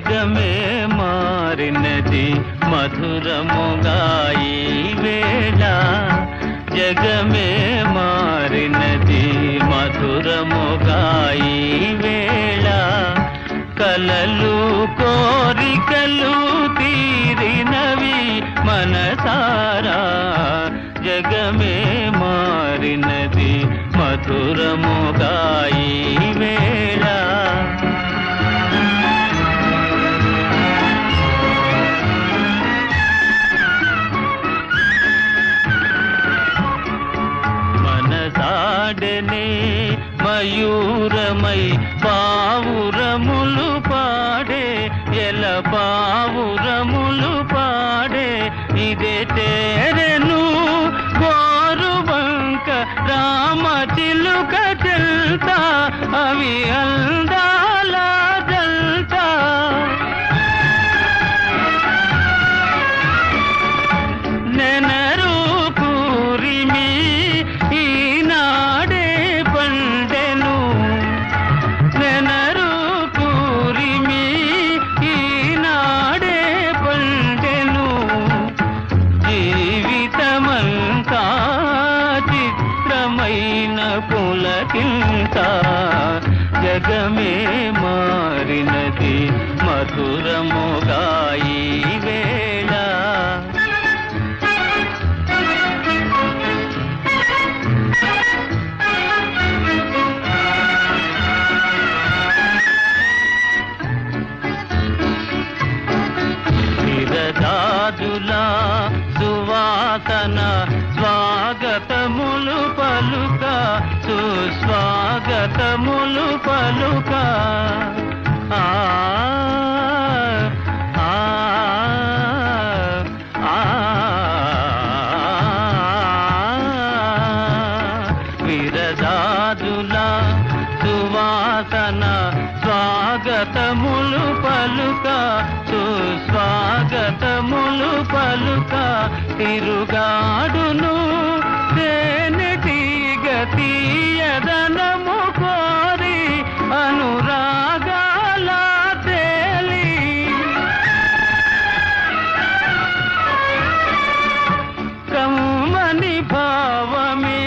జగమే మారినది మధురముగా ఈ వేళ జగమే మారినది మధురముగా ఈ వేళ కలలు కోరికలు తీరినవి మనసారా జగమే మారినది మధురముగా ఈ వేళ మనసాడనే మయూరమై పావురములు పాడే ఎల పావురములు పాడే ఇదే తేరెను గోరువంక రామ చిలుక చెల్త అవి అందాల జల్త నెనరు కూరిమి ఈనాడే పండెను నెనరు కూరిమి ఈనాడే పండెను జీవితమంతా చిత్రమైన పులకింత జగమే మారినది మధురముగా ఈ వేళ విరదాదులా సువాసన స్వాగతములు పలుక సుస్వాగతములు పలుక ఆ ఆ ఆ విరదాదులా సువాసన స్వాగతములు పలుక సుస్వాగతములు పలుక తిరుగాడును తేనెటీగ తీయదనము కోరి అనురాగాల తేలి కమ్మని భావమే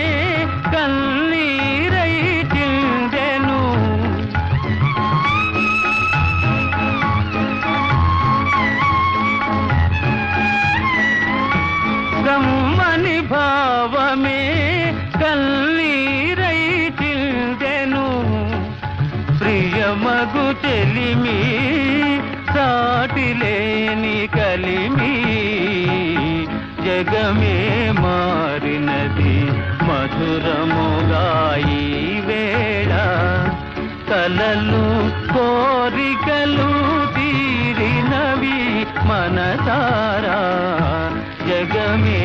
కన్నీరై చిందెను కమ్మని భావమే కన్నీరై చిందెను ప్రియమగు చెలిమి సాటిలేని కలిమి జగమే మారినది మధురముగా ఈ వేళ కలలు కోరికలు తీరినవి మనసారా జగమే